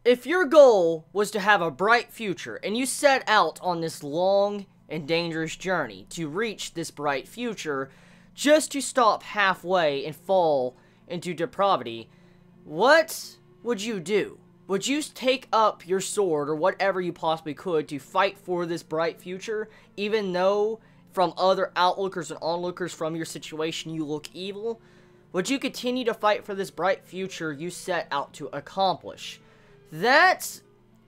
If your goal was to have a bright future, and you set out on this long and dangerous journey to reach this bright future, just to stop halfway and fall into depravity, what would you do? Would you take up your sword or whatever you possibly could to fight for this bright future, even though from other outlookers and onlookers from your situation you look evil? Would you continue to fight for this bright future you set out to accomplish? That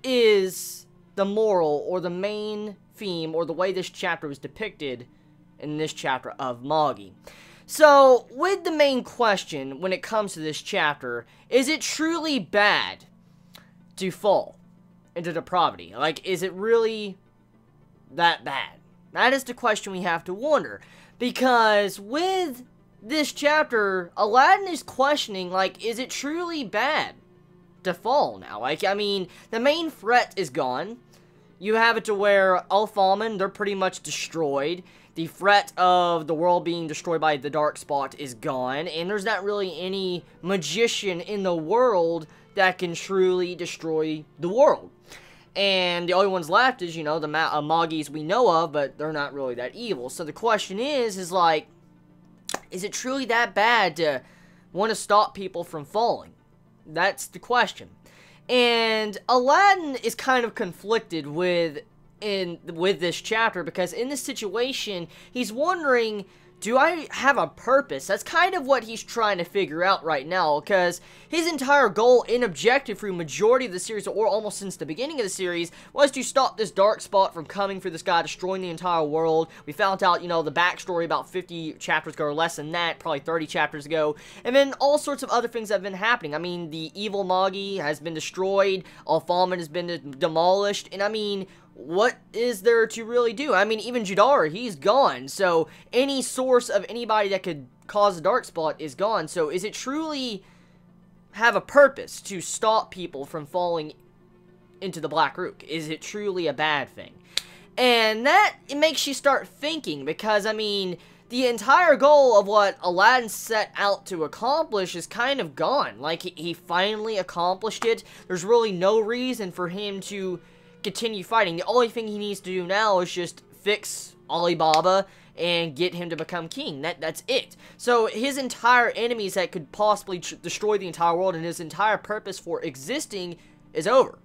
is the moral, or the main theme, or the way this chapter was depicted in this chapter of Magi. So, with the main question when it comes to this chapter, is it truly bad to fall into depravity? Like, is it really that bad? That is the question we have to wonder. Because with this chapter, Aladdin is questioning, like, is it truly bad to fall now? Like, I mean, the main threat is gone. You have it to where Al-Falman, they're pretty much destroyed. The threat of the world being destroyed by the dark spot is gone, and there's not really any magician in the world that can truly destroy the world. And the only ones left is, you know, the Magis we know of, but they're not really that evil. So the question is like, is it truly that bad to want to stop people from falling? That's the question. And Aladdin is kind of conflicted with this chapter, because in this situation, he's wondering, do I have a purpose? That's kind of what he's trying to figure out right now, because his entire goal and objective through majority of the series, or almost since the beginning of the series, was to stop this dark spot from coming through this guy, destroying the entire world. We found out, you know, the backstory about 50 chapters ago, or less than that, probably 30 chapters ago, and then all sorts of other things have been happening. I mean, the evil Magi has been destroyed, Al-Falman has been demolished, and I mean, what is there to really do? I mean, even Judar, he's gone. So, any source of anybody that could cause a dark spot is gone. So, is it truly have a purpose to stop people from falling into the Black Rook? Is it truly a bad thing? And that, it makes you start thinking, because, I mean, the entire goal of what Aladdin set out to accomplish is kind of gone. Like, he finally accomplished it. There's really no reason for him to continue fighting. The only thing he needs to do now is just fix Alibaba and get him to become king. That's it. So his entire enemies that could possibly destroy the entire world, and his entire purpose for existing is over.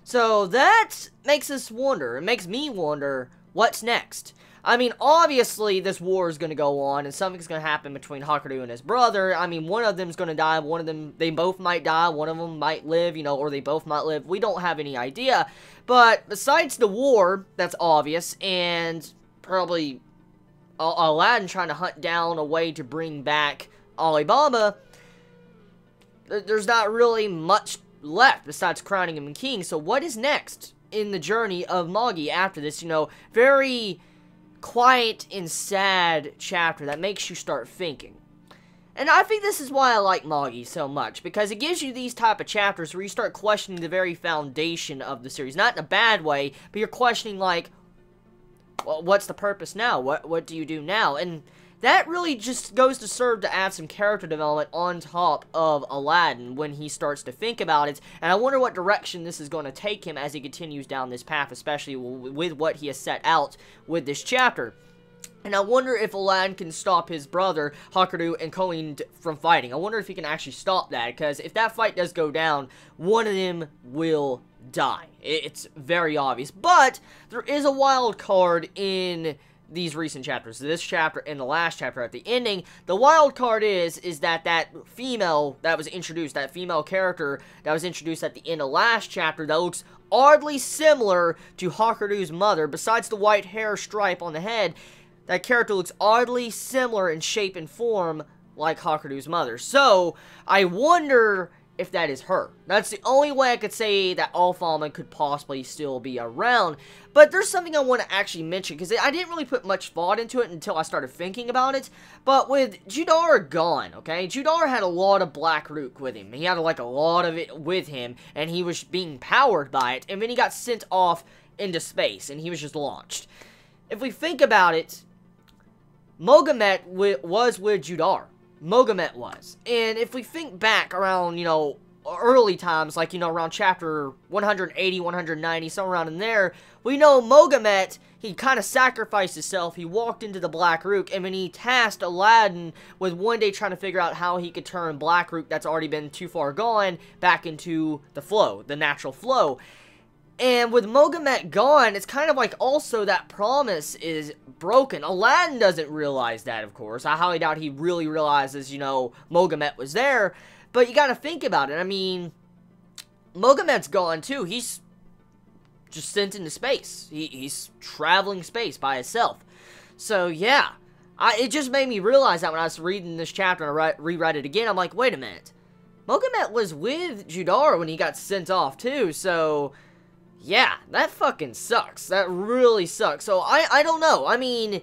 So that makes us wonder. It makes me wonder, what's next? I mean, obviously, this war is going to go on, and something's going to happen between Hakuryu and his brother. I mean, one of them's going to die, one of them, they both might die, one of them might live, you know, or they both might live. We don't have any idea. But besides the war, that's obvious, and probably Aladdin trying to hunt down a way to bring back Alibaba, there's not really much left besides crowning him king. So what is next in the journey of Magi after this, you know, very quiet and sad chapter that makes you start thinking? And I think this is why I like Magi so much, because it gives you these type of chapters where you start questioning the very foundation of the series. Not in a bad way, but you're questioning, like, well, what's the purpose now? What do you do now? And that really just goes to serve to add some character development on top of Aladdin when he starts to think about it. And I wonder what direction this is going to take him as he continues down this path, especially with what he has set out with this chapter. And I wonder if Aladdin can stop his brother, Hakuryu, and Colleen from fighting. I wonder if he can actually stop that, because if that fight does go down, one of them will die. It's very obvious. But there is a wild card in these recent chapters, this chapter and the last chapter at the ending. The wild card is that female that was introduced, that female character that was introduced at the end of last chapter, that looks oddly similar to Hakuryu's mother. Besides the white hair stripe on the head, that character looks oddly similar in shape and form like Hakuryu's mother. So, I wonder if that is her. That's the only way I could say that Al-Falman could possibly still be around. But there's something I want to actually mention, because I didn't really put much thought into it until I started thinking about it. But with Judar gone, okay, Judar had a lot of Black Rook with him. He had like a lot of it with him, and he was being powered by it, and then he got sent off into space, and he was just launched. If we think about it, Mogamet was with Judar. Mogamet was. And if we think back around, you know, early times, like, around chapter 180, 190, somewhere around in there, we know Mogamet, he kind of sacrificed himself. He walked into the Black Rook, and when he tasked Aladdin with one day trying to figure out how he could turn Black Rook that's already been too far gone back into the flow, the natural flow. And with Mogamet gone, it's kind of like also that promise is broken. Aladdin doesn't realize that, of course. I highly doubt he really realizes, Mogamet was there. But you gotta think about it. I mean, Mogamet's gone too. He's just sent into space. He's traveling space by himself. So, yeah. It just made me realize that when I was reading this chapter and I reread it again. I'm like, wait a minute. Mogamet was with Judar when he got sent off too. So, yeah. That fucking sucks. That really sucks. So, I don't know. I mean,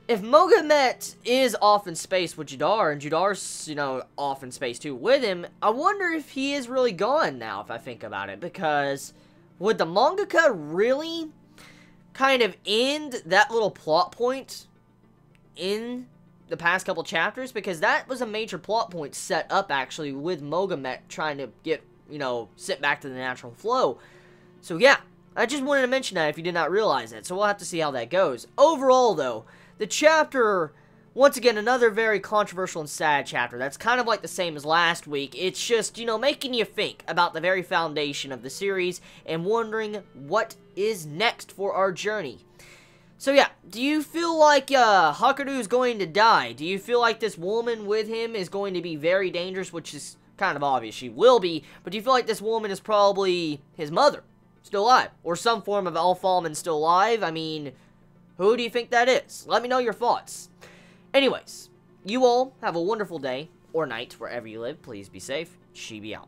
if Mogamet is off in space with Judar, and Judar's, off in space too with him, I wonder if he is really gone now, if I think about it, because would the mangaka really kind of end that little plot point in the past couple chapters? Because that was a major plot point set up, actually, with Mogamet trying to get, sent back to the natural flow. So, yeah, I just wanted to mention that if you did not realize it, so we'll have to see how that goes. Overall, though, the chapter, once again, another very controversial and sad chapter. That's kind of like the same as last week. It's just, making you think about the very foundation of the series and wondering what is next for our journey. So, yeah, do you feel like Hakudu is going to die? Do you feel like this woman with him is going to be very dangerous, which is kind of obvious she will be, but do you feel like this woman is probably his mother, still alive, or some form of Alphalman still alive? I mean, who do you think that is? Let me know your thoughts. Anyways, you all have a wonderful day or night wherever you live. Please be safe. Chibi out.